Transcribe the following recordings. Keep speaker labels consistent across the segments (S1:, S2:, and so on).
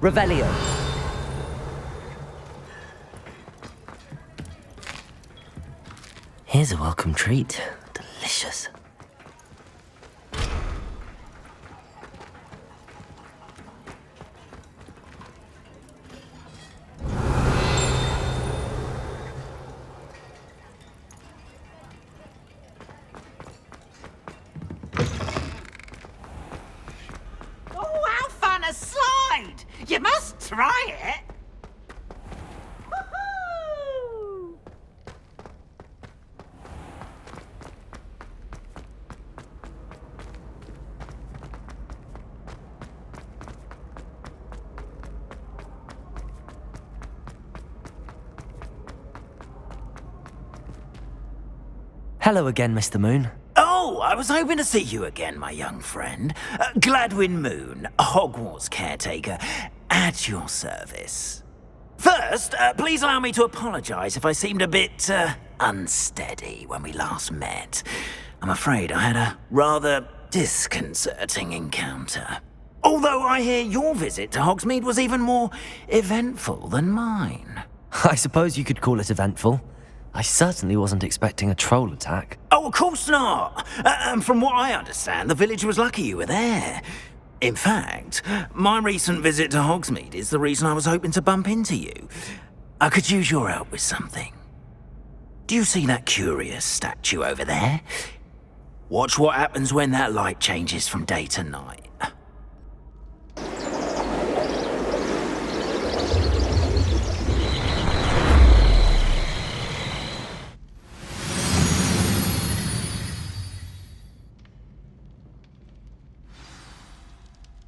S1: Revelio. Here's a welcome treat. Delicious.
S2: Oh, how fun a slide! You must try it! Woohoo!
S1: Hello again, Mr. Moon.
S3: Oh, I was hoping to see you again, my young friend. Gladwin Moon, Hogwarts caretaker, at your service. First, please allow me to apologize if I seemed a bit, unsteady when we last met. I'm afraid I had a rather disconcerting encounter. Although I hear your visit to Hogsmeade was even more eventful than mine.
S1: I suppose you could call it eventful. I certainly wasn't expecting a troll attack.
S3: Oh, of course not. And from what I understand, the village was lucky you were there. In fact, my recent visit to Hogsmeade is the reason I was hoping to bump into you. I could use your help with something. Do you see that curious statue over there? Watch what happens when that light changes from day to night.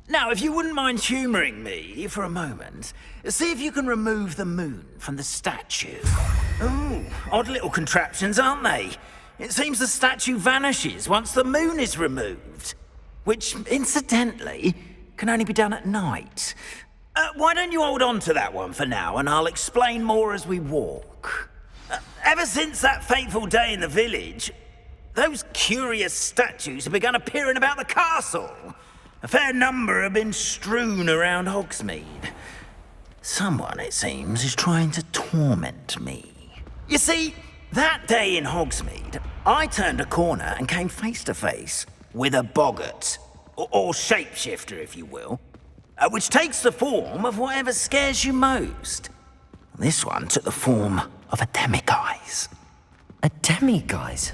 S3: Now, if you wouldn't mind humouring me for a moment, see if you can remove the moon from the statue. Ooh, odd little contraptions, aren't they? It seems the statue vanishes once the moon is removed. Which, incidentally, can only be done at night. Why don't you hold on to that one for now, and I'll explain more as we walk. Ever since that fateful day in the village, those curious statues have begun appearing about the castle. A fair number have been strewn around Hogsmeade. Someone, it seems, is trying to torment me. You see, that day in Hogsmeade, I turned a corner and came face to face with a boggart, or shapeshifter, if you will, which takes the form of whatever scares you most. This one took the form of a demiguise.
S1: A demiguise?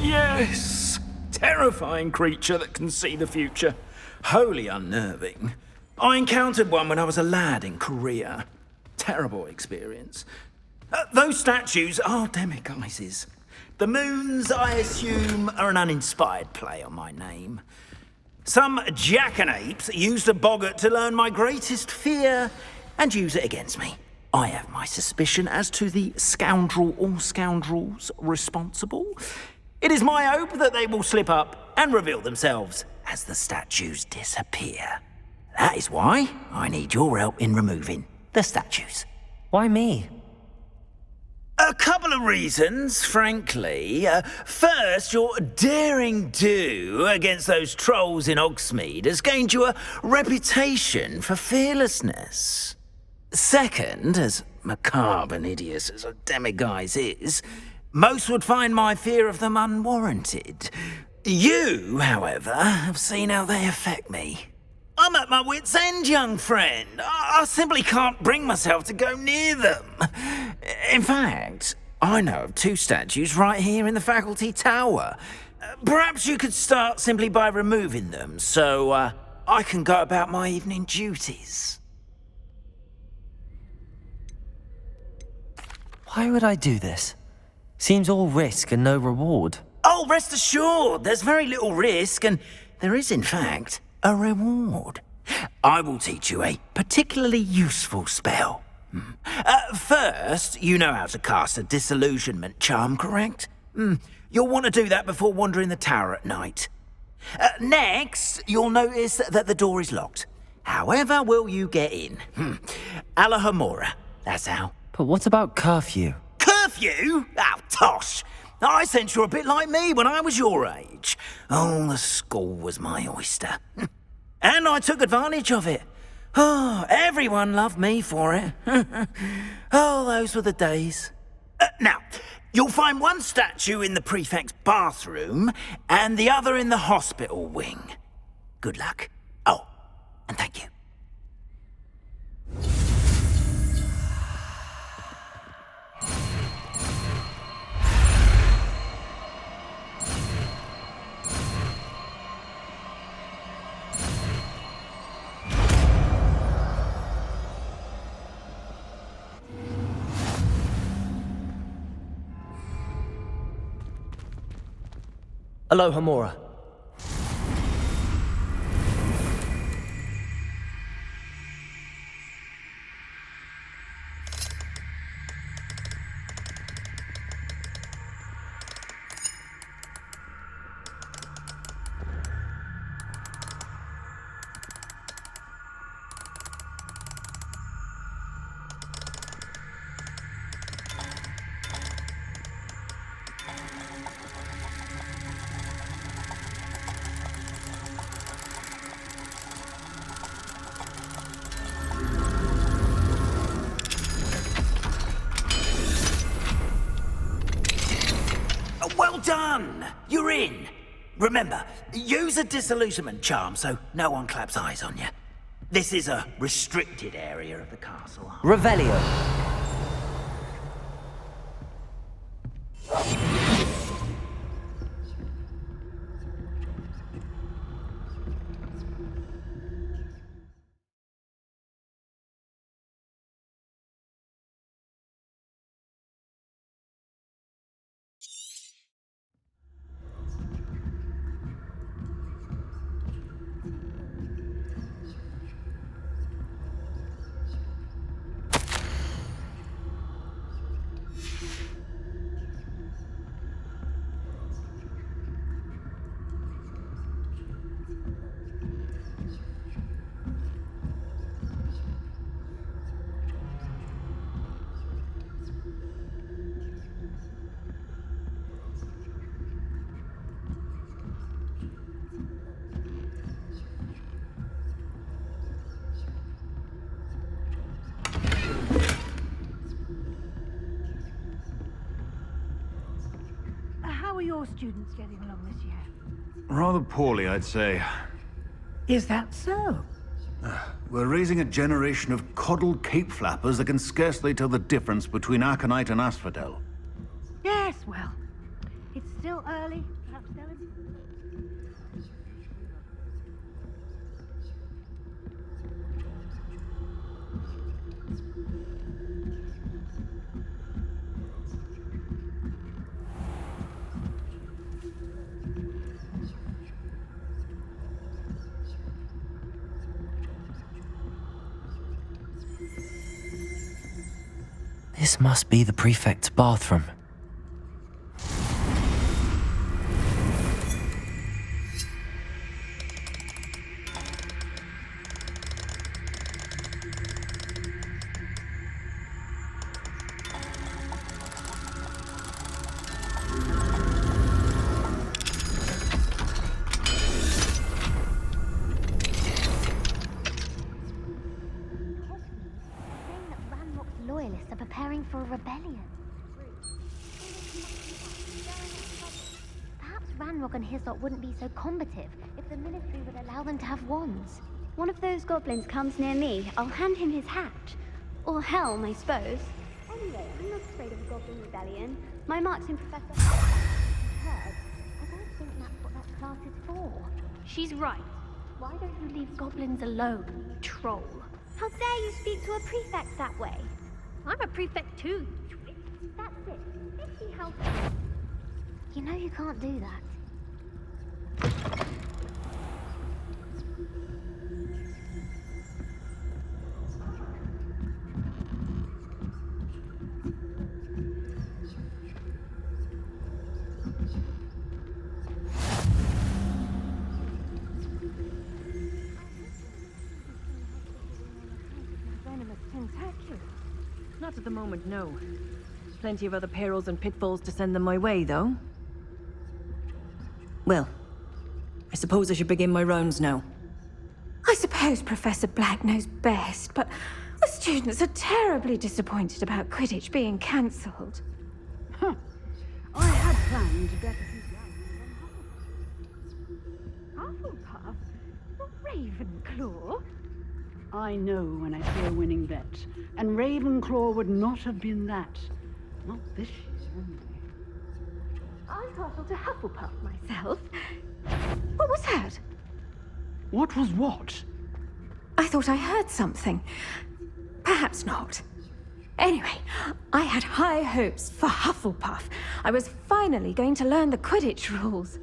S3: Yes! Terrifying creature that can see the future. Wholly unnerving. I encountered one when I was a lad in Korea. Terrible experience. Those statues are demiguises. The moons, I assume, are an uninspired play on my name. Some jackanapes used a boggart to learn my greatest fear and use it against me. I have my suspicion as to the scoundrel or scoundrels responsible. It is my hope that they will slip up and reveal themselves as the statues disappear. That is why I need your help in removing the statues.
S1: Why me?
S3: A couple of reasons, frankly. First, your daring do against those trolls in Hogsmeade has gained you a reputation for fearlessness. Second, as macabre and hideous as a demiguise is, most would find my fear of them unwarranted. You, however, have seen how they affect me. I'm at my wit's end, young friend. I simply can't bring myself to go near them. In fact, I know of two statues right here in the faculty tower. Perhaps you could start simply by removing them, so I can go about my evening duties.
S1: Why would I do this? Seems all risk and no reward.
S3: Oh, rest assured, there's very little risk, and there is, in fact, a reward. I will teach you a particularly useful spell. First, you know how to cast a disillusionment charm, correct? You'll want to do that before wandering the tower at night. Next, you'll notice that the door is locked. However will you get in? Alahamora, that's how.
S1: But what about curfew?
S3: Curfew? Oh, tosh! I sense you're a bit like me when I was your age. Oh, the school was my oyster. And I took advantage of it. Oh, everyone loved me for it. Oh, those were the days. Now, you'll find one statue in the prefect's bathroom and the other in the hospital wing. Good luck. Oh, and thank you.
S1: Aloha, Mora.
S3: Well done! You're in. Remember, use a disillusionment charm so no one claps eyes on you. This is a restricted area of the castle.
S1: Revelio.
S4: How are your students getting along this year?
S5: Rather poorly, I'd say.
S4: Is that so?
S5: We're raising a generation of coddled cape flappers that can scarcely tell the difference between aconite and asphodel.
S4: Yes, well, it's still early. Perhaps they'll...
S1: This must be the prefect's bathroom.
S6: Loyalists are preparing for a rebellion. Perhaps Ranrock and Hislop wouldn't be so combative if the military would allow them to have wands.
S7: One of those goblins comes near me, I'll hand him his hat. Or helm, I suppose. Anyway, I'm not afraid of a goblin rebellion. My marks in Professor...
S6: Heard. I don't think that's what that class is for.
S7: She's right. Why don't you leave goblins alone, troll? How dare you speak to a prefect that way? I'm a prefect too, you twit. That's it. Let's see how...
S6: You know you can't do that.
S8: Not at the moment, no. Plenty of other perils and pitfalls to send them my way, though. Well, I suppose I should begin my rounds now.
S7: I
S4: suppose Professor Black knows best, but the students are terribly disappointed about Quidditch being cancelled.
S9: I had planned to get a few
S4: Hufflepuff? Ravenclaw?
S9: I know when I see a winning bet, and Ravenclaw would not have been that. Not this year, anyway.
S4: I throttled to Hufflepuff myself. What was that?
S9: What was what?
S4: I thought I heard something. Perhaps not. Anyway, I had high hopes for Hufflepuff. I was finally going to learn the Quidditch rules.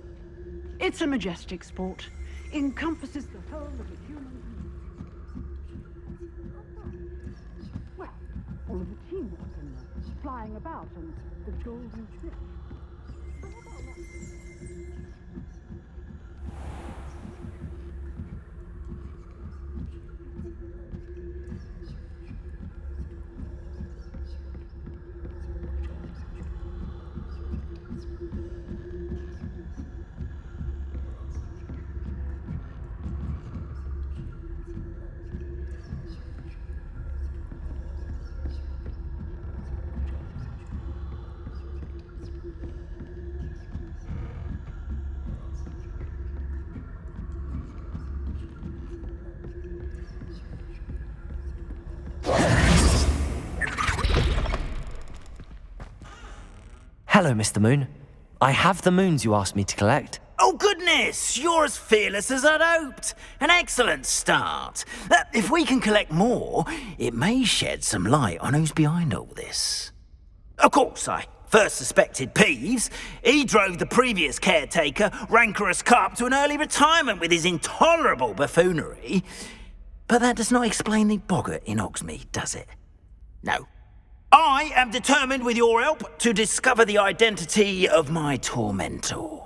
S9: It's a majestic sport. Encompasses the whole of the human being. Well, all of the teamwork and the flying about and the golden snitch.
S1: Hello, Mr. Moon. I have the moons you asked me to collect.
S3: Oh, goodness! You're as fearless as I'd hoped. An excellent start. If we can collect more, it may shed some light on who's behind all this. Of course, I first suspected Peeves. He drove the previous caretaker, Rancorous Carp, to an early retirement with his intolerable buffoonery. But that does not explain the boggart in Hogsmeade, does it? No. I am determined, with your help, to discover the identity of my tormentor.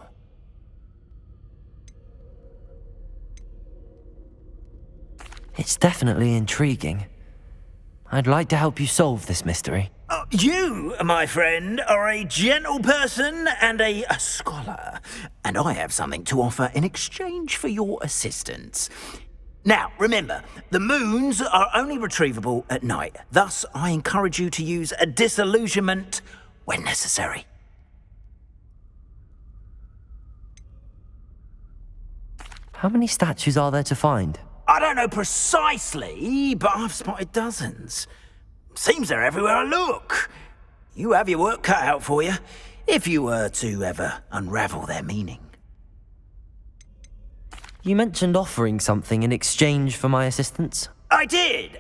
S1: It's definitely intriguing. I'd like to help you solve this mystery.
S3: You, my friend, are a gentle person and a scholar, and I have something to offer in exchange for your assistance. Now, remember, the moons are only retrievable at night. Thus, I encourage you to use a disillusionment when necessary.
S1: How many statues are there to find?
S3: I don't know precisely, but I've spotted dozens. Seems they're everywhere I look. You have your work cut out for you, if you were to ever unravel their meaning.
S1: You mentioned offering something in exchange for my assistance.
S3: I did.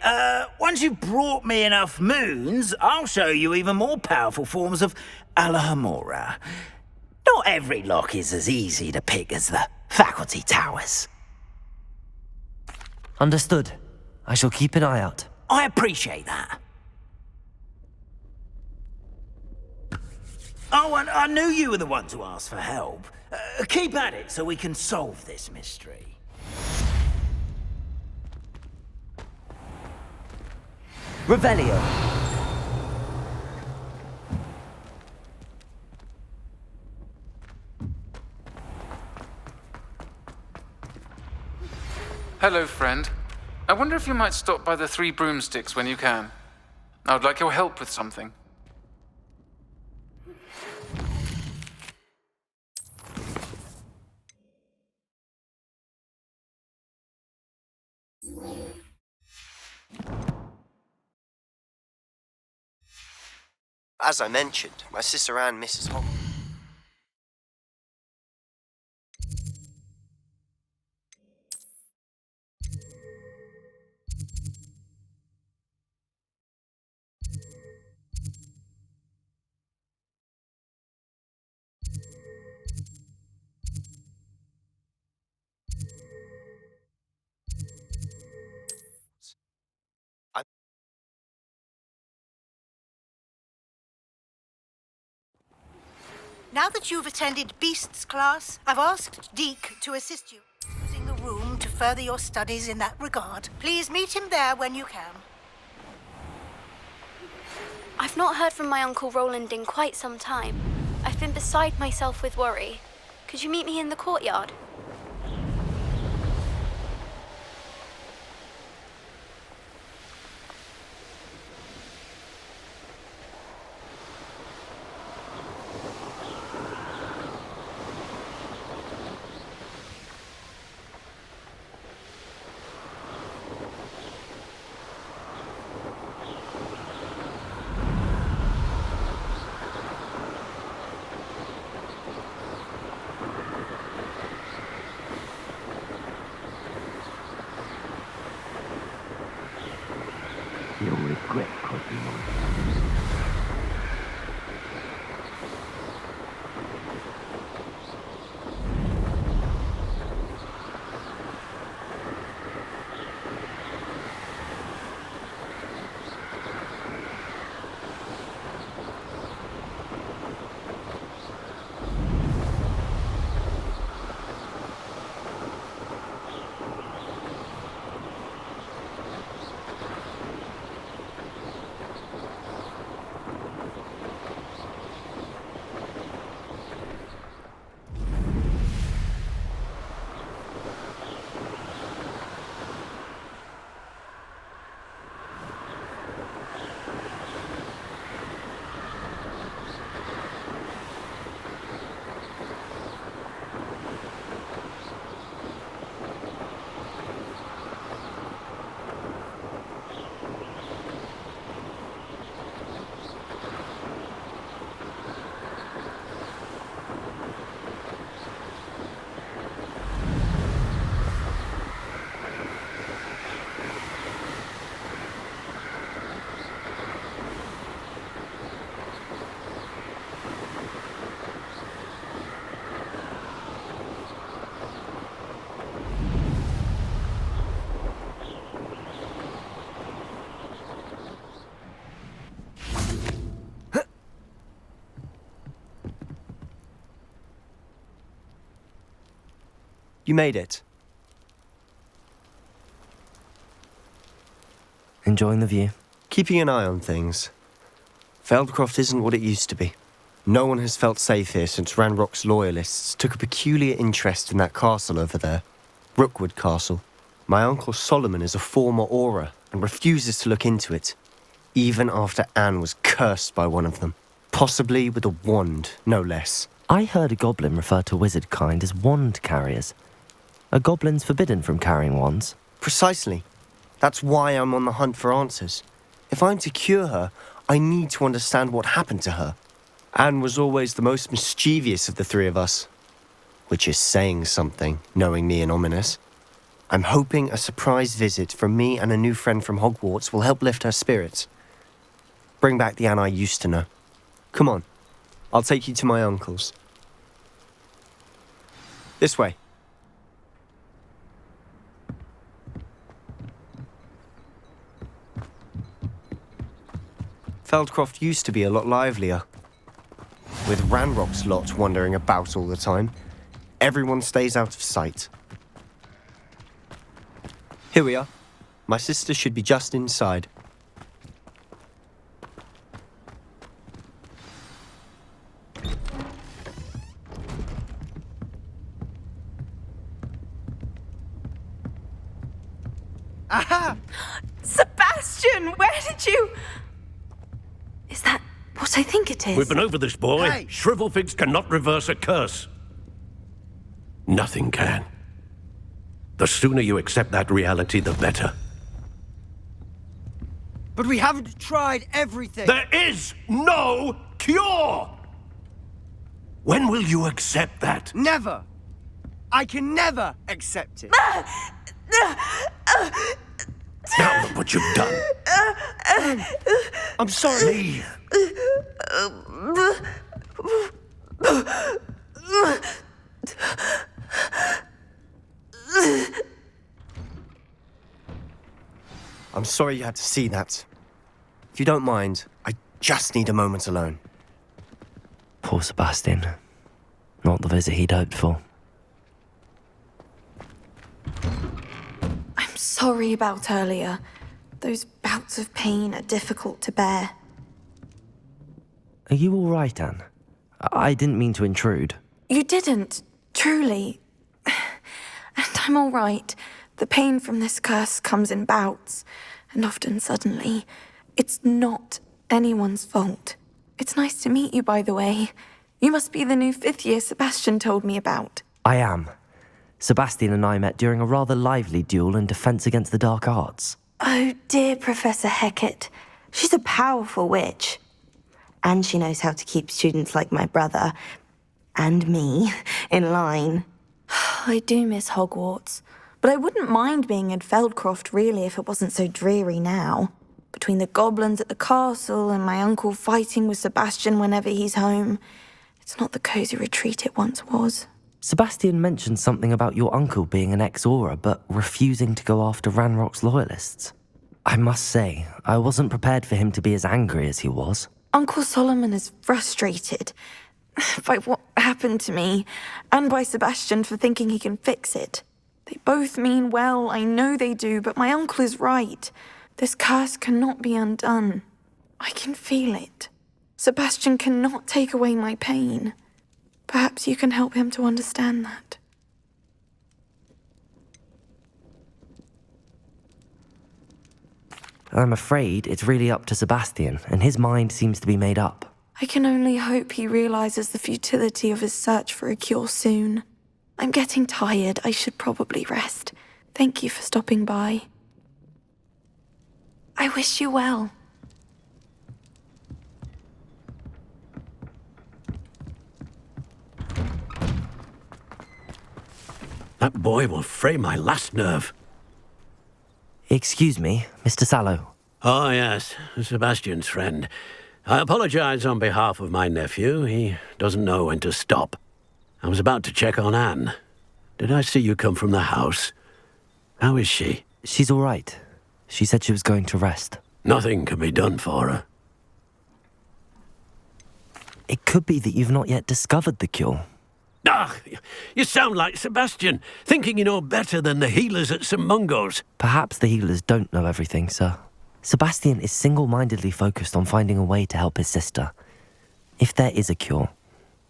S3: Once you've brought me enough moons, I'll show you even more powerful forms of Alohomora. Not every lock is as easy to pick as the faculty towers.
S1: Understood. I shall keep an eye out.
S3: I appreciate that. Oh, and I knew you were the one to ask for help. Keep at it so we can solve this mystery.
S1: Revelio.
S10: Hello, friend. I wonder if you might stop by the Three Broomsticks when you can. I would like your help with something.
S11: As I mentioned, my sister Anne misses Hogwarts.
S2: Now that you've attended Beasts class, I've asked Deke to assist you using the room to further your studies in that regard. Please meet him there when you can.
S12: I've not heard from my Uncle Roland in quite some time. I've been beside myself with worry. Could you meet me in the courtyard?
S13: You made it.
S1: Enjoying the view?
S13: Keeping an eye on things. Feldcroft isn't what it used to be. No one has felt safe here since Ranrock's loyalists took a peculiar interest in that castle over there. Rookwood Castle. My uncle Solomon is a former Auror and refuses to look into it, even after Anne was cursed by one of them. Possibly with a wand, no less.
S1: I heard a goblin refer to wizard kind as wand carriers. Are goblins forbidden from carrying wands?
S13: Precisely. That's why I'm on the hunt for answers. If I'm to cure her, I need to understand what happened to her. Anne was always the most mischievous of the three of us. Which is saying something, knowing me and Ominous. I'm hoping a surprise visit from me and a new friend from Hogwarts will help lift her spirits. Bring back the Anne I used to know. Come on, I'll take you to my uncle's. This way. Feldcroft used to be a lot livelier. With Ranrock's lot wandering about all the time, everyone stays out of sight. Here we are. My sister should be just inside.
S4: Aha! Sebastian, where did you... Is that what I think it is?
S14: We've been over this, boy.
S4: Hey!
S14: Shrivelfigs cannot reverse a curse. Nothing can. The sooner you accept that reality, the better.
S15: But we haven't tried everything.
S14: There is no cure! When will you accept that?
S15: Never. I can never accept it.
S14: Now look what you've done.
S15: I'm sorry.
S14: Leave.
S13: I'm sorry you had to see that. If you don't mind, I just need a moment alone.
S1: Poor Sebastian. Not the visit he'd hoped for.
S4: I'm sorry about earlier. Those bouts of pain are difficult to bear.
S1: Are you all right, Anne? I didn't mean to intrude.
S4: You didn't, truly. And I'm all right. The pain from this curse comes in bouts, and often suddenly. It's not anyone's fault. It's nice to meet you, by the way. You must be the new 5th year Sebastian told me about.
S1: I am. Sebastian and I met during a rather lively duel in Defense Against the Dark Arts.
S16: Oh, dear Professor Hecat. She's a powerful witch. And she knows how to keep students like my brother, and me, in line.
S4: I do miss Hogwarts, but I wouldn't mind being in Feldcroft, really, if it wasn't so dreary now. Between the goblins at the castle and my uncle fighting with Sebastian whenever he's home, it's not the cosy retreat it once was.
S1: Sebastian mentioned something about your uncle being an ex-Auror, but refusing to go after Ranrock's loyalists. I must say, I wasn't prepared for him to be as angry as he was.
S4: Uncle Solomon is frustrated by what happened to me, and by Sebastian for thinking he can fix it. They both mean well, I know they do, but my uncle is right. This curse cannot be undone. I can feel it. Sebastian cannot take away my pain. Perhaps you can help him to understand that.
S1: I'm afraid it's really up to Sebastian, and his mind seems to be made up.
S4: I can only hope he realizes the futility of his search for a cure soon. I'm getting tired. I should probably rest. Thank you for stopping by. I wish you well.
S14: That boy will fray my last nerve.
S1: Excuse me, Mr. Sallow.
S14: Oh, yes, Sebastian's friend. I apologize on behalf of my nephew. He doesn't know when to stop. I was about to check on Anne. Did I see you come from the house? How is she?
S1: She's all right. She said she was going to rest.
S14: Nothing can be done for her.
S1: It could be that you've not yet discovered the cure.
S14: Ah, you sound like Sebastian, thinking you know better than the healers at St. Mungo's.
S1: Perhaps the healers don't know everything, sir. Sebastian is single-mindedly focused on finding a way to help his sister. If there is a cure,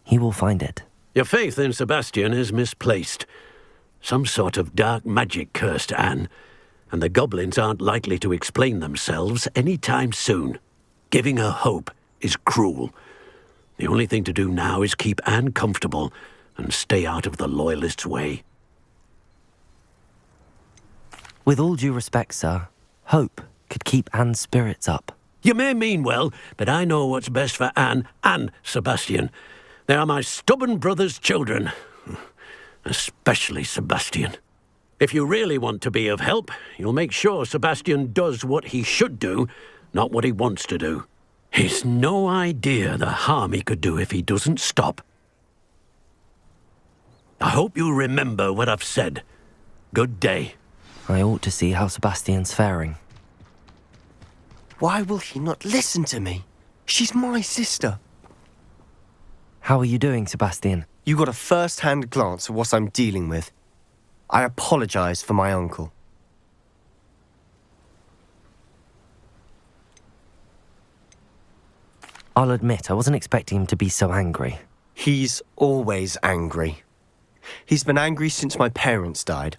S1: he will find it.
S14: Your faith in Sebastian is misplaced. Some sort of dark magic cursed Anne, and the goblins aren't likely to explain themselves any time soon. Giving her hope is cruel. The only thing to do now is keep Anne comfortable and stay out of the Loyalists' way.
S1: With all due respect, sir, hope could keep Anne's spirits up.
S14: You may mean well, but I know what's best for Anne and Sebastian. They are my stubborn brother's children. Especially Sebastian. If you really want to be of help, you'll make sure Sebastian does what he should do, not what he wants to do. He's no idea the harm he could do if he doesn't stop. I hope you'll remember what I've said. Good day.
S1: I ought to see how Sebastian's faring.
S13: Why will he not listen to me? She's my sister.
S1: How are you doing, Sebastian?
S13: You got a first-hand glance at what I'm dealing with. I apologize for my uncle.
S1: I'll admit, I wasn't expecting him to be so angry.
S13: He's always angry. He's been angry since my parents died.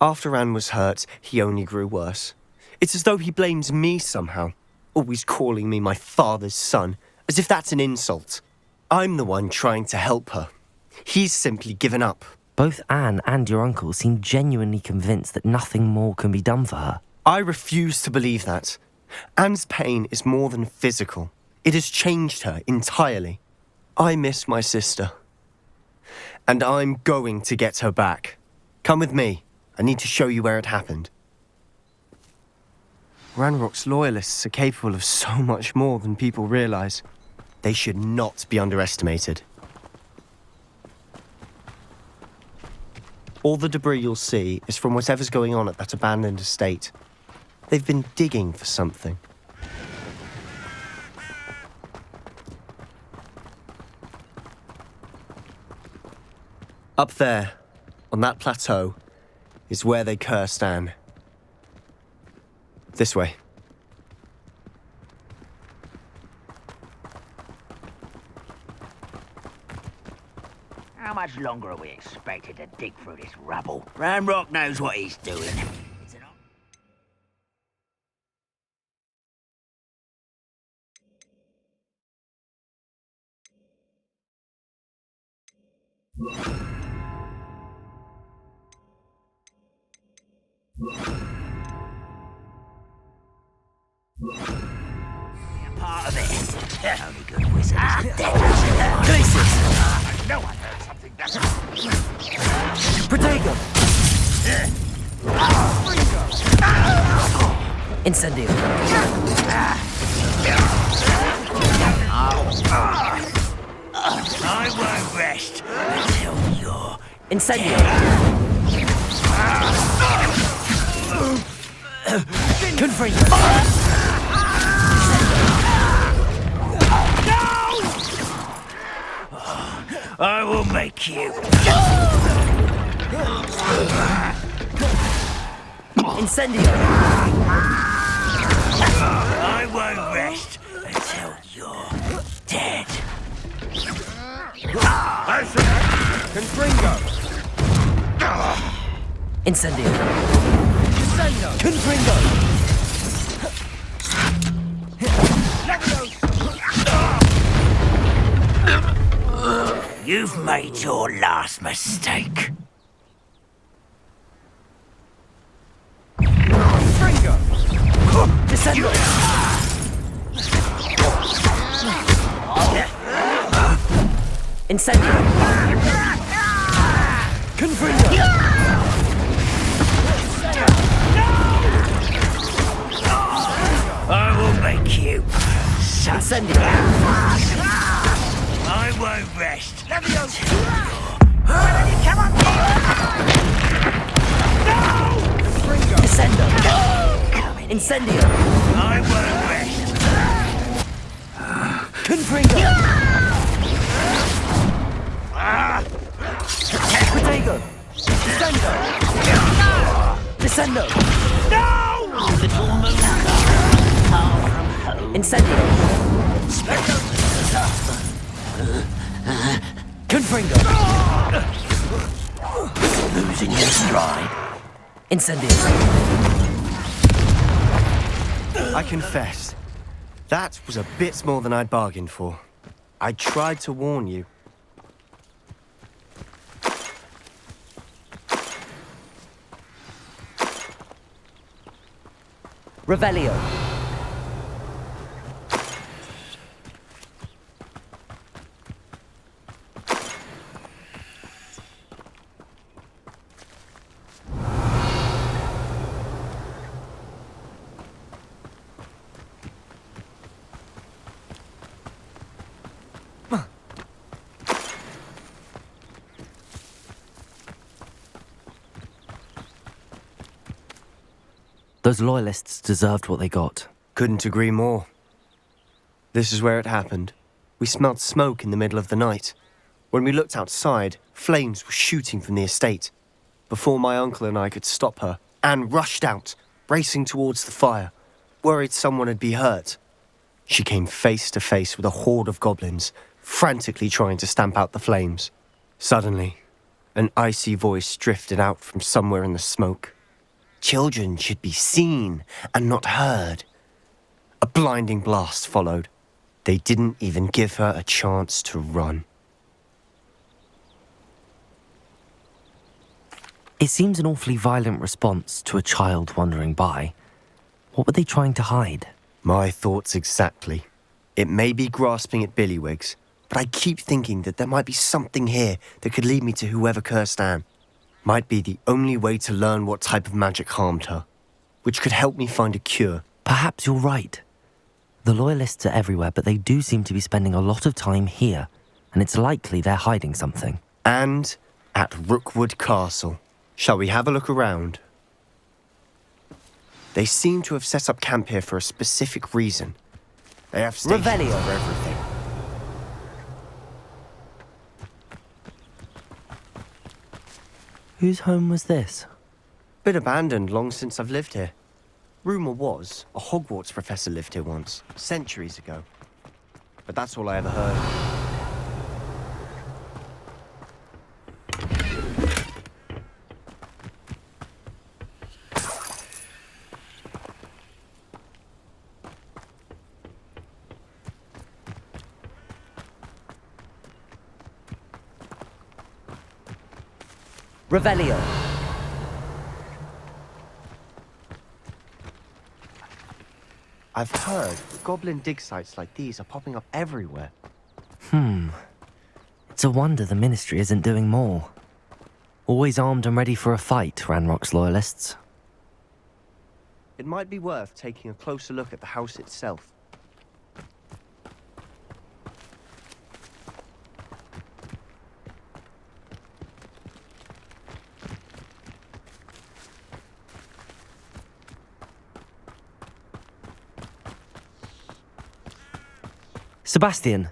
S13: After Anne was hurt, he only grew worse. It's as though he blames me somehow, always calling me my father's son, as if that's an insult. I'm the one trying to help her. He's simply given up.
S1: Both Anne and your uncle seem genuinely convinced that nothing more can be done for her.
S13: I refuse to believe that. Anne's pain is more than physical. It has changed her entirely. I miss my sister. And I'm going to get her back. Come with me. I need to show you where it happened. Ranrock's loyalists are capable of so much more than people realize. They should not be underestimated. All the debris you'll see is from whatever's going on at that abandoned estate. They've been digging for something. Up there, on that plateau, is where they cursed Anne. This way.
S17: How much longer are we expected to dig through this rubble? Ranrock knows what he's doing. It's an part of it. Only good wizard is dead.
S1: Places!
S17: No one heard something better.
S1: Protego! Incendio!
S17: I won't rest until you're
S1: Incendio! Confringo!
S17: I will make you.
S1: Incendio!
S17: I won't rest until you're dead.
S15: Confringo!
S1: Incendio! Confringo!
S17: You've made your last mistake.
S15: Confringo!
S1: Descendo! Incendio! Confringo!
S17: I will make you.
S1: Incendio!
S17: I won't rest. Come on,
S1: No! Descendo! Incendio!
S17: I won't rest.
S1: Confringo!
S15: Fuego! Descendo! Descendo!
S17: No! Little moon far from home.
S15: Incendio! Confringo!
S17: Losing your stride.
S15: Incendio!
S13: I confess, that was a bit more than I'd bargained for. I tried to warn you.
S15: Revelio.
S1: Those loyalists deserved what they got.
S13: Couldn't agree more. This is where it happened. We smelled smoke in the middle of the night. When we looked outside, flames were shooting from the estate. Before my uncle and I could stop her, Anne rushed out, racing towards the fire, worried someone had been hurt. She came face to face with a horde of goblins, frantically trying to stamp out the flames. Suddenly, an icy voice drifted out from somewhere in the smoke. Children should be seen and not heard. A blinding blast followed. They didn't even give her a chance to run.
S1: It seems an awfully violent response to a child wandering by. What were they trying to hide?
S13: My thoughts exactly. It may be grasping at billywhigs, but I keep thinking that there might be something here that could lead me to whoever cursed Anne. Might be the only way to learn what type of magic harmed her, which could help me find a cure.
S1: Perhaps you're right. The loyalists are everywhere, but they do seem to be spending a lot of time here, and it's likely they're hiding something.
S13: And at Rookwood Castle. Shall we have a look around? They seem to have set up camp here for a specific reason. They have stations
S15: Revelio.
S13: for everything.
S1: Whose home was this?
S13: Been abandoned long since I've lived here. Rumour was a Hogwarts professor lived here once, centuries ago. But that's all I ever heard.
S15: Revelio.
S13: I've heard goblin dig sites like these are popping up everywhere.
S1: It's a wonder the Ministry isn't doing more. Always armed and ready for a fight, Ranrock's loyalists.
S13: It might be worth taking a closer look at the house itself.
S1: Sebastian,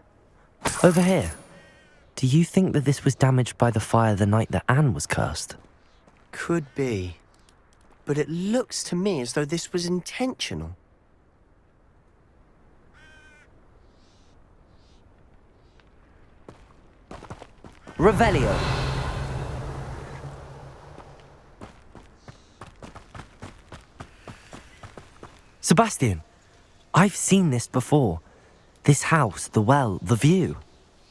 S1: over here. Do you think that this was damaged by the fire the night that Anne was cursed?
S13: Could be. But it looks to me as though this was intentional.
S15: Revelio.
S1: Sebastian, I've seen this before. This house, the well, the view.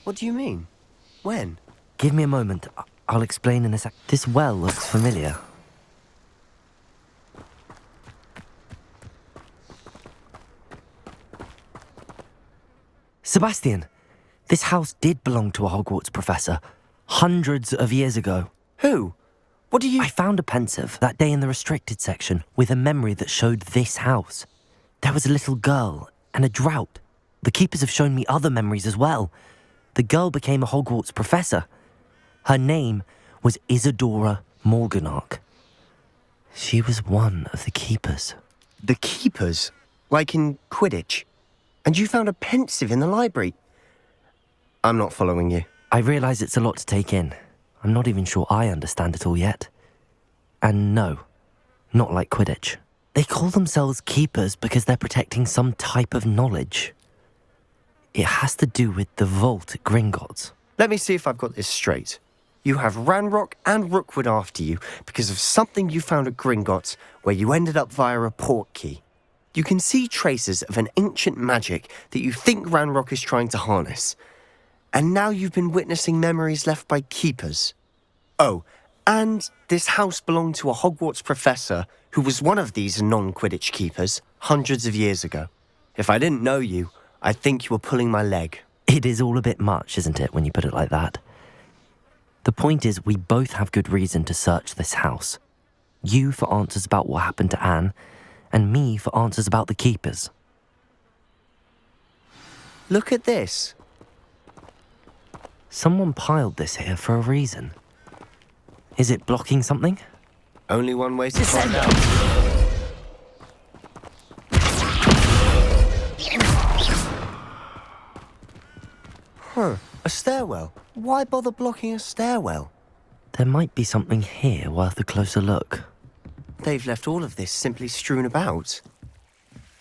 S13: What do you mean? When?
S1: Give me a moment. I'll explain in a sec. This well looks familiar. Sebastian, this house did belong to a Hogwarts professor hundreds of years ago.
S13: Who? What do you...
S1: I found a pensive that day in the restricted section with a memory that showed this house. There was a little girl and a drought. The keepers have shown me other memories as well. The girl became a Hogwarts professor. Her name was Isadora Morganach. She was one of the keepers.
S13: The keepers? Like in Quidditch? And you found a pensive in the library? I'm not following you.
S1: I realise it's a lot to take in. I'm not even sure I understand it all yet. And no, not like Quidditch. They call themselves keepers because they're protecting some type of knowledge. It has to do with the vault at Gringotts.
S13: Let me see if I've got this straight. You have Ranrock and Rookwood after you because of something you found at Gringotts where you ended up via a portkey. You can see traces of an ancient magic that you think Ranrock is trying to harness. And now you've been witnessing memories left by keepers. Oh, and this house belonged to a Hogwarts professor who was one of these non-Quidditch keepers hundreds of years ago. If I didn't know you, I'd think you were pulling my leg.
S1: It is all a bit much, isn't it, when you put it like that? The point is, we both have good reason to search this house. You for answers about what happened to Anne, and me for answers about the keepers.
S13: Look at this.
S1: Someone piled this here for a reason. Is it blocking something?
S13: Only one way to find out. Huh, a stairwell. Why bother blocking a stairwell?
S1: There might be something here worth a closer look.
S13: They've left all of this simply strewn about.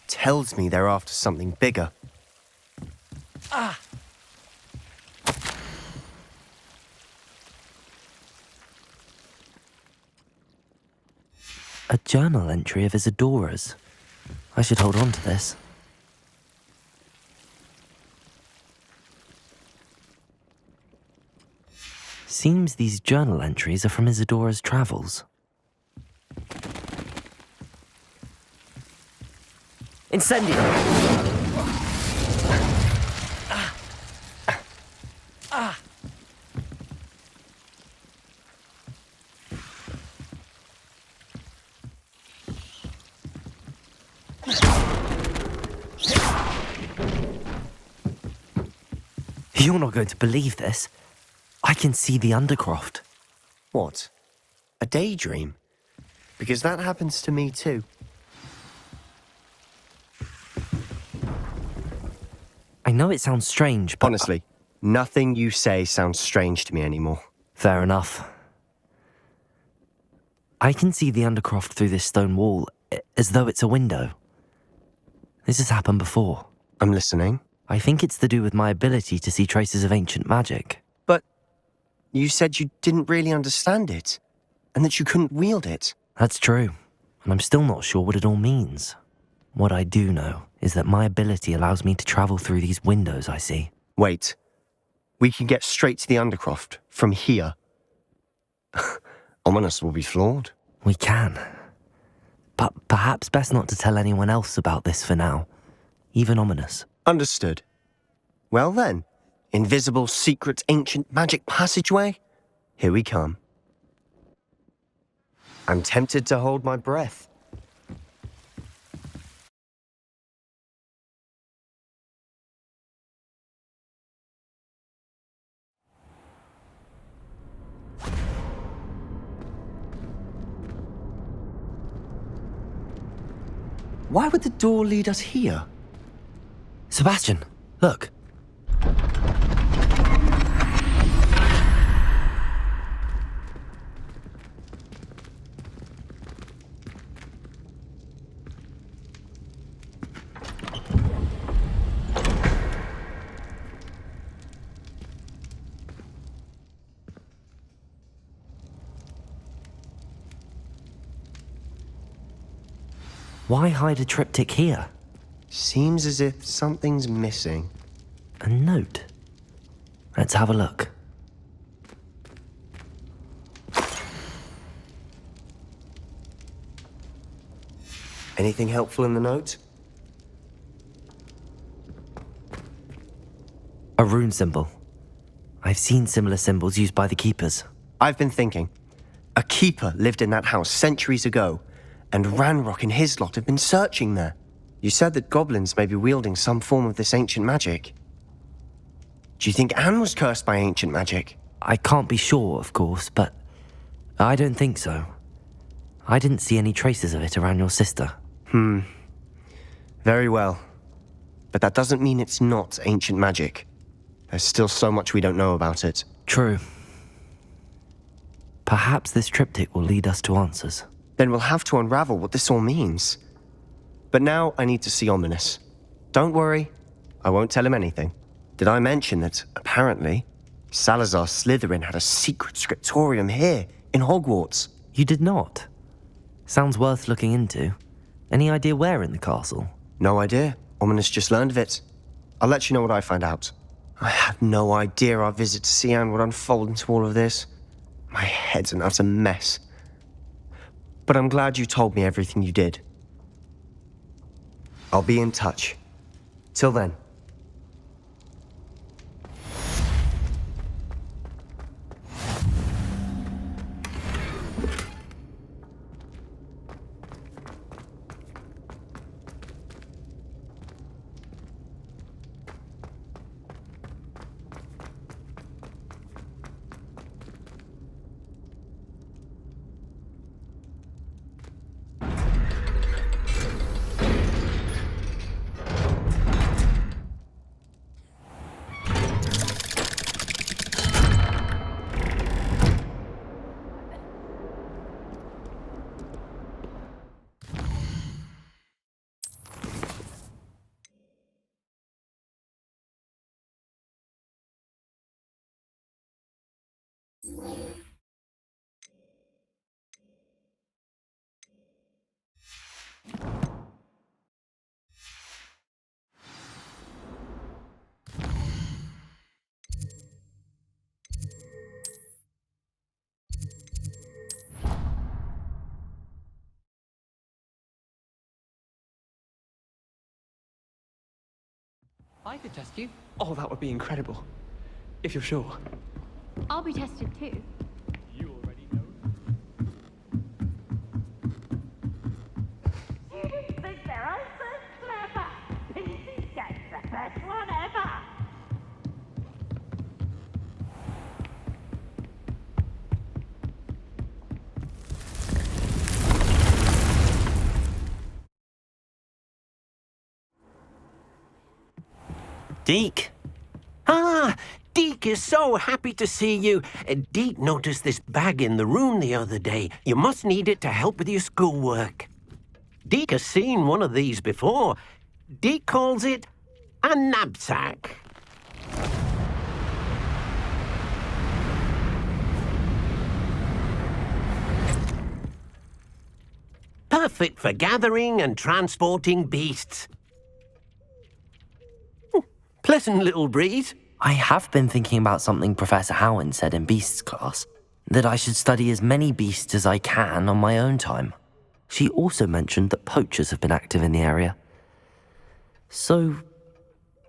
S13: Tells me they're after something bigger. Ah!
S1: A journal entry of Isadora's. I should hold on to this. Seems these journal entries are from Isadora's travels. Incendio! You're not going to believe this. I can see the Undercroft.
S13: What? A daydream? Because that happens to me too.
S1: I know it sounds strange, but...
S13: Honestly, nothing you say sounds strange to me anymore.
S1: Fair enough. I can see the Undercroft through this stone wall, as though it's a window. This has happened before.
S13: I'm listening.
S1: I think it's to do with my ability to see traces of ancient magic.
S13: But you said you didn't really understand it, and that you couldn't wield it.
S1: That's true, and I'm still not sure what it all means. What I do know is that my ability allows me to travel through these windows I see.
S13: Wait. We can get straight to the Undercroft from here. Ominous will be flawed.
S1: We can. But perhaps best not to tell anyone else about this for now. Even Ominous.
S13: Understood. Well then, invisible, secret, ancient magic passageway? Here we come. I'm tempted to hold my breath. Why would the door lead us here?
S1: Sebastian, look. Why hide a triptych here?
S13: Seems as if something's missing.
S1: A note. Let's have a look.
S13: Anything helpful in the note?
S1: A rune symbol. I've seen similar symbols used by the keepers.
S13: I've been thinking. A keeper lived in that house centuries ago, and Ranrock and his lot have been searching there. You said that goblins may be wielding some form of this ancient magic. Do you think Anne was cursed by ancient magic?
S1: I can't be sure, of course, but I don't think so. I didn't see any traces of it around your sister.
S13: Very well. But that doesn't mean it's not ancient magic. There's still so much we don't know about it.
S1: True. Perhaps this triptych will lead us to answers.
S13: Then we'll have to unravel what this all means. But now I need to see Ominous. Don't worry, I won't tell him anything. Did I mention that, apparently, Salazar Slytherin had a secret scriptorium here, in Hogwarts?
S1: You did not? Sounds worth looking into. Any idea where in the castle?
S13: No idea. Ominous just learned of it. I'll let you know what I find out. I had no idea our visit to Sian would unfold into all of this. My head's an utter mess. But I'm glad you told me everything you did. I'll be in touch. Till then.
S18: I could test you. Oh, that would be incredible. If you're sure.
S7: I'll be tested too.
S18: You already know.
S19: Students think their answers clever. PC Games, the best one ever.
S1: Deke!
S14: Ah, Deke is so happy to see you. Deke noticed this bag in the room the other day. You must need it to help with your schoolwork. Deke has seen one of these before. Deke calls it a knapsack. Perfect for gathering and transporting beasts. Pleasant little breeze.
S1: I have been thinking about something Professor Howard said in Beasts class, that I should study as many beasts as I can on my own time. She also mentioned that poachers have been active in the area. So,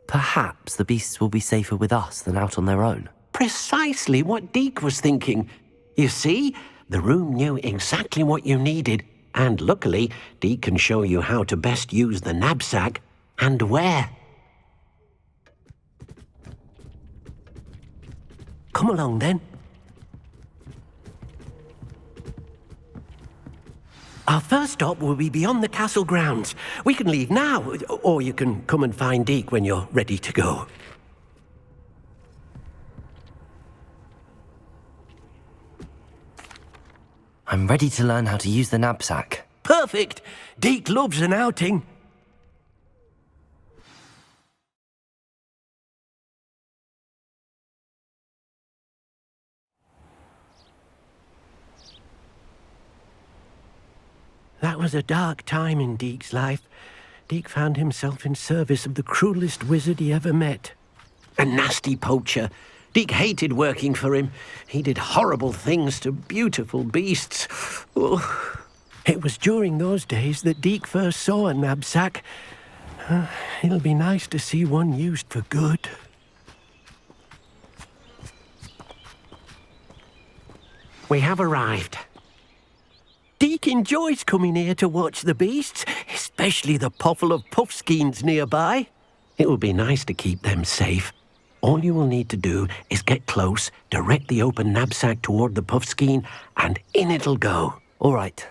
S1: perhaps the beasts will be safer with us than out on their own.
S14: Precisely what Deke was thinking. You see, the room knew exactly what you needed, and luckily, Deke can show you how to best use the knapsack and where. Come along, then. Our first stop will be beyond the castle grounds. We can leave now, or you can come and find Deke when you're ready to go.
S1: I'm ready to learn how to use the knapsack.
S14: Perfect! Deke loves an outing. That was a dark time in Deke's life. Deke found himself in service of the cruelest wizard he ever met. A nasty poacher. Deke hated working for him. He did horrible things to beautiful beasts. Oh. It was during those days that Deke first saw a knapsack. It'll be nice to see one used for good. We have arrived. Deke enjoys coming here to watch the beasts, especially the puffle of puffskeins nearby. It will be nice to keep them safe. All you will need to do is get close, direct the open knapsack toward the puffskein, and in it'll go.
S1: All right.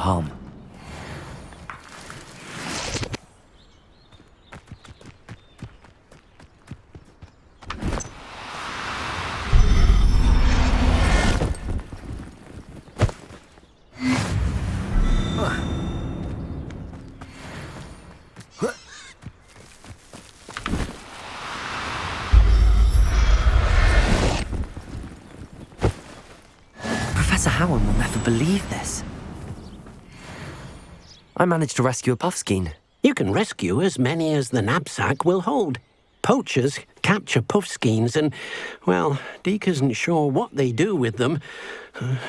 S1: harm. Professor Howard will never believe this. I managed to rescue a puffskein.
S14: You can rescue as many as the knapsack will hold. Poachers capture puffskeins and, well, Deke isn't sure what they do with them.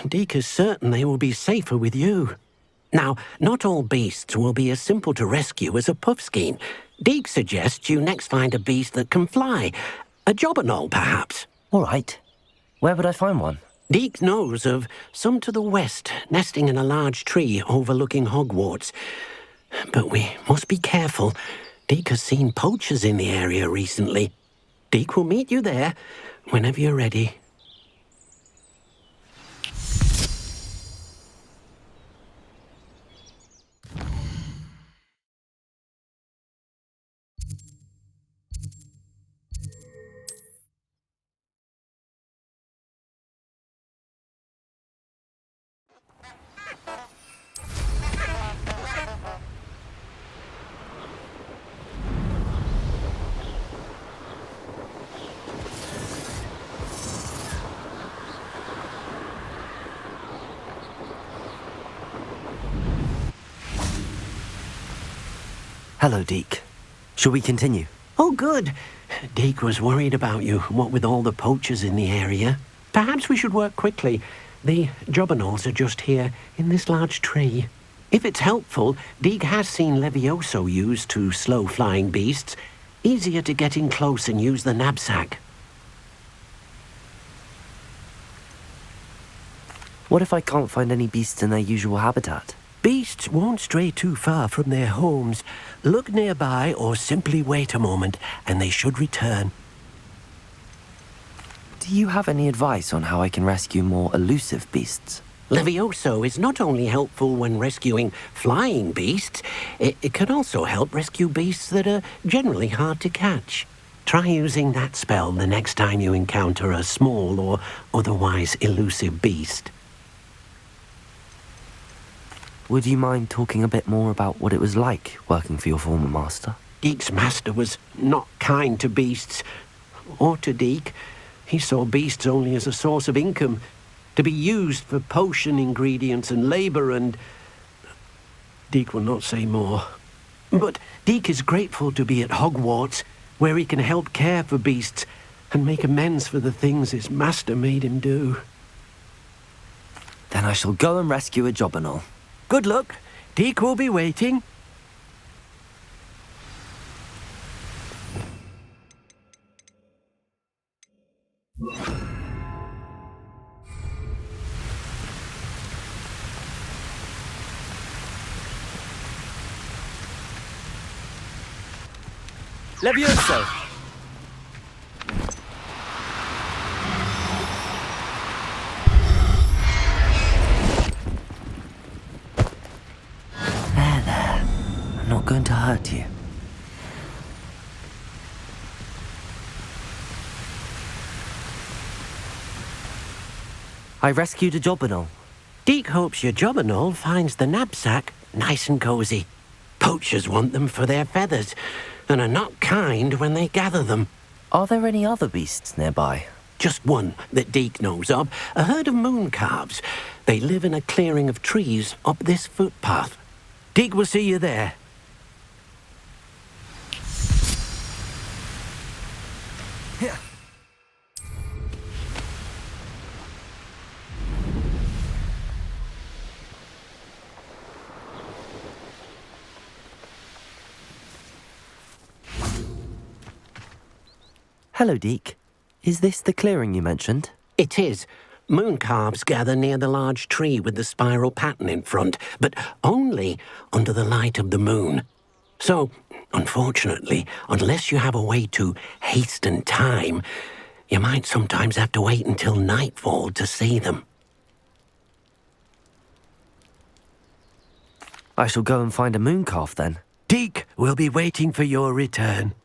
S14: Deke is certain they will be safer with you. Now, not all beasts will be as simple to rescue as a puffskein. Deke suggests you next find a beast that can fly. A jobberknoll, perhaps.
S1: All right. Where would I find one?
S14: Deke knows of some to the west, nesting in a large tree overlooking Hogwarts. But we must be careful. Deke has seen poachers in the area recently. Deke will meet you there whenever you're ready.
S1: Hello, Deke. Shall we continue?
S14: Oh, good. Deke was worried about you, what with all the poachers in the area. Perhaps we should work quickly. The jobberknolls are just here, in this large tree. If it's helpful, Deke has seen Levioso used to slow flying beasts. Easier to get in close and use the knapsack.
S1: What if I can't find any beasts in their usual habitat?
S14: Beasts won't stray too far from their homes. Look nearby or simply wait a moment, and they should return.
S1: Do you have any advice on how I can rescue more elusive beasts?
S14: Levioso is not only helpful when rescuing flying beasts, it can also help rescue beasts that are generally hard to catch. Try using that spell the next time you encounter a small or otherwise elusive beast.
S1: Would you mind talking a bit more about what it was like working for your former master?
S14: Deke's master was not kind to beasts, or to Deke. He saw beasts only as a source of income, to be used for potion ingredients and labour, and Deke will not say more. But Deke is grateful to be at Hogwarts, where he can help care for beasts and make amends for the things his master made him do.
S1: Then I shall go and rescue a jobberknoll.
S14: Good luck. Deke will be waiting.
S15: Levioso!
S1: There. I'm not going to hurt you. I rescued a jobberknoll.
S14: Deke hopes your jobberknoll finds the knapsack nice and cozy. Poachers want them for their feathers, and are not kind when they gather them.
S1: Are there any other beasts nearby?
S14: Just one that Deke knows of, a herd of moon calves. They live in a clearing of trees up this footpath. Deke will see you there.
S1: Hello, Deke. Is this the clearing you mentioned?
S14: It is. Moon calves gather near the large tree with the spiral pattern in front, but only under the light of the moon. So, unfortunately, unless you have a way to hasten time, you might sometimes have to wait until nightfall to see them.
S1: I shall go and find a moon calf then.
S14: Deke will be waiting for your return.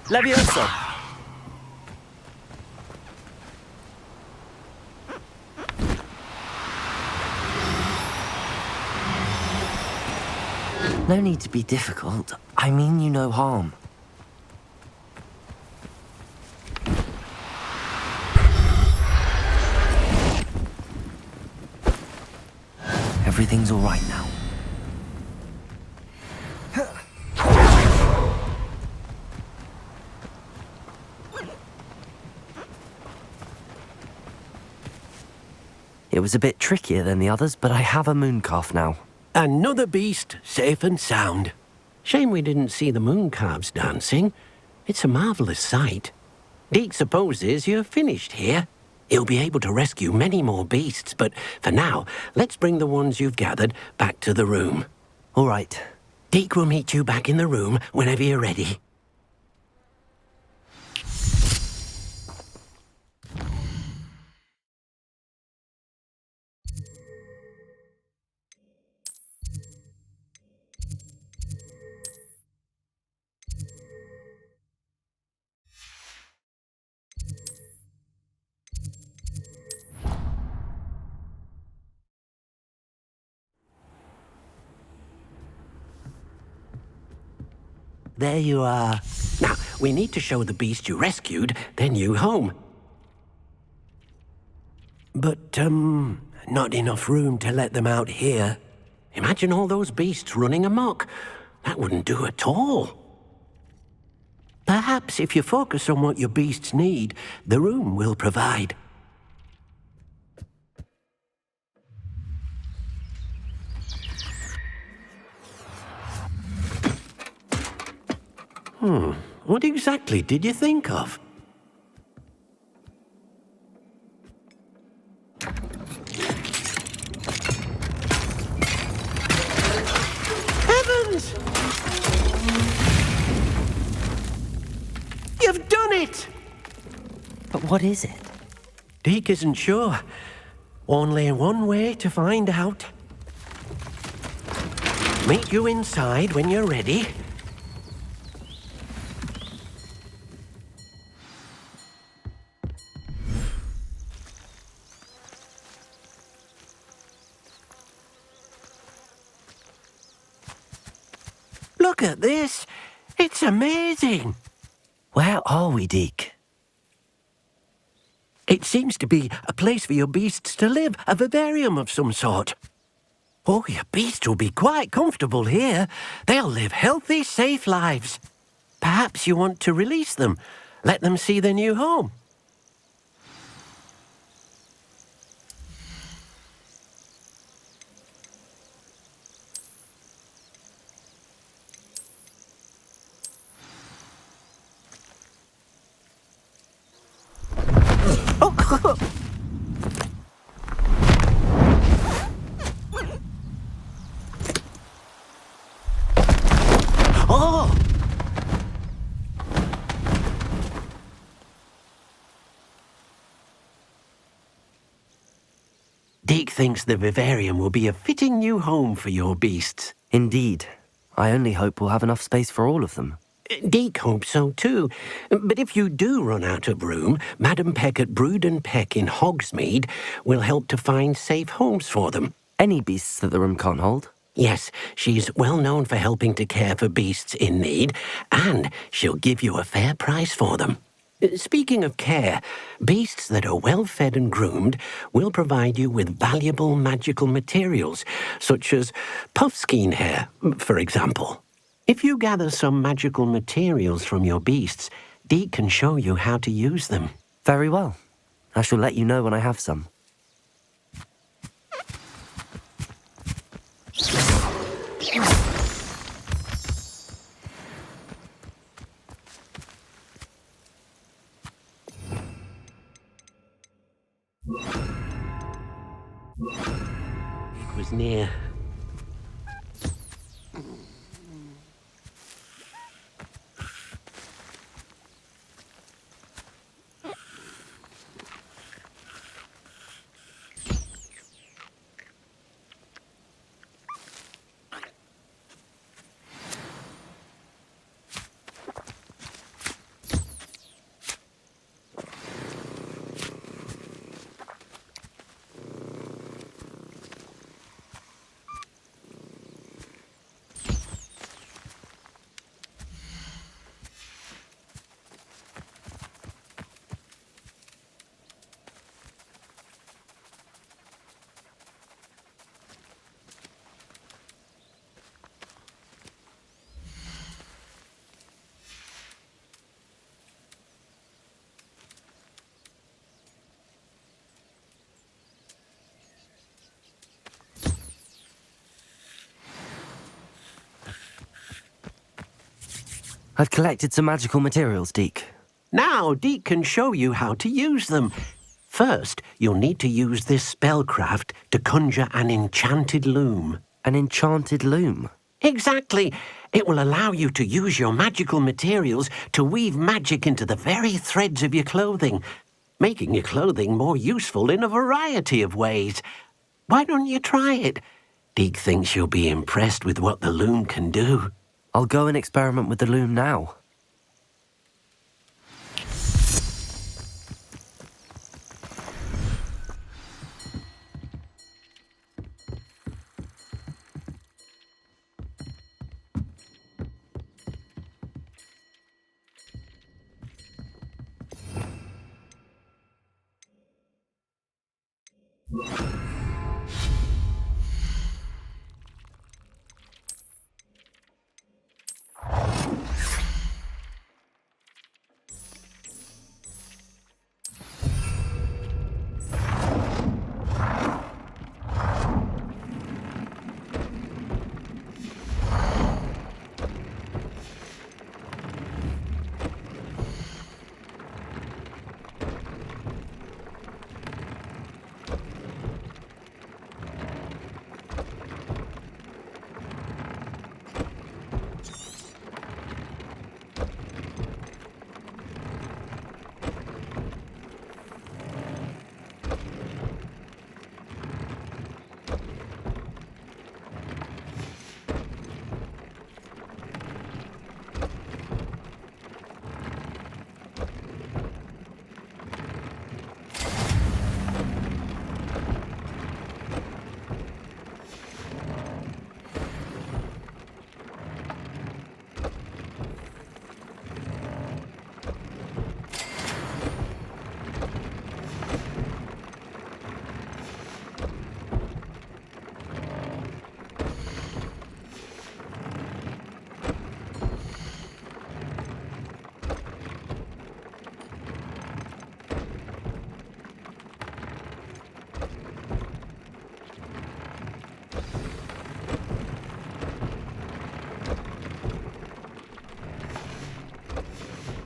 S1: Levioso! No need to be difficult. I mean you no harm. Everything's all right now. It was a bit trickier than the others, but I have a moon calf now.
S14: Another beast, safe and sound. Shame we didn't see the moon calves dancing. It's a marvellous sight. Deke supposes you're finished here. He'll be able to rescue many more beasts, but for now, let's bring the ones you've gathered back to the room.
S1: All right.
S14: Deke will meet you back in the room whenever you're ready. There you are. Now, we need to show the beast you rescued their new home. But, not enough room to let them out here. Imagine all those beasts running amok. That wouldn't do at all. Perhaps if you focus on what your beasts need, the room will provide. What exactly did you think of? Heavens! You've done it!
S1: But what is it?
S14: Deke isn't sure. Only one way to find out. Meet you inside when you're ready. Look at this. It's amazing.
S1: Where are we, Deke?
S14: It seems to be a place for your beasts to live, a vivarium of some sort. Oh, your beasts will be quite comfortable here. They'll live healthy, safe lives. Perhaps you want to release them, let them see their new home. Oh! Deke thinks the vivarium will be a fitting new home for your beasts.
S1: Indeed. I only hope we'll have enough space for all of them.
S14: Deke hopes so too. But if you do run out of room, Madam Peck at Brood and Peck in Hogsmeade will help to find safe homes for them.
S1: Any beasts that the room can't hold?
S14: Yes, she's well known for helping to care for beasts in need, and she'll give you a fair price for them. Speaking of care, beasts that are well fed and groomed will provide you with valuable magical materials, such as puffskein hair, for example. If you gather some magical materials from your beasts, Deke can show you how to use them.
S1: Very well. I shall let you know when I have some.
S14: It was near.
S1: I've collected some magical materials, Deke.
S14: Now, Deke can show you how to use them. First, you'll need to use this spellcraft to conjure an enchanted loom.
S1: An enchanted loom?
S14: Exactly. It will allow you to use your magical materials to weave magic into the very threads of your clothing, making your clothing more useful in a variety of ways. Why don't you try it? Deke thinks you'll be impressed with what the loom can do.
S1: I'll go and experiment with the loom now.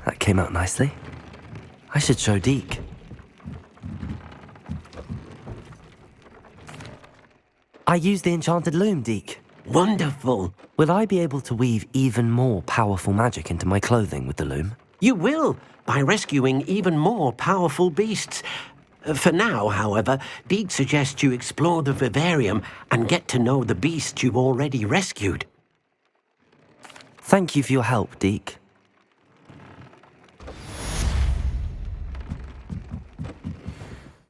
S1: That came out nicely. I should show Deke. I used the enchanted loom, Deke.
S14: Wonderful.
S1: Will I be able to weave even more powerful magic into my clothing with the loom?
S14: You will, by rescuing even more powerful beasts. For now, however, Deke suggests you explore the vivarium and get to know the beasts you've already rescued.
S1: Thank you for your help, Deke.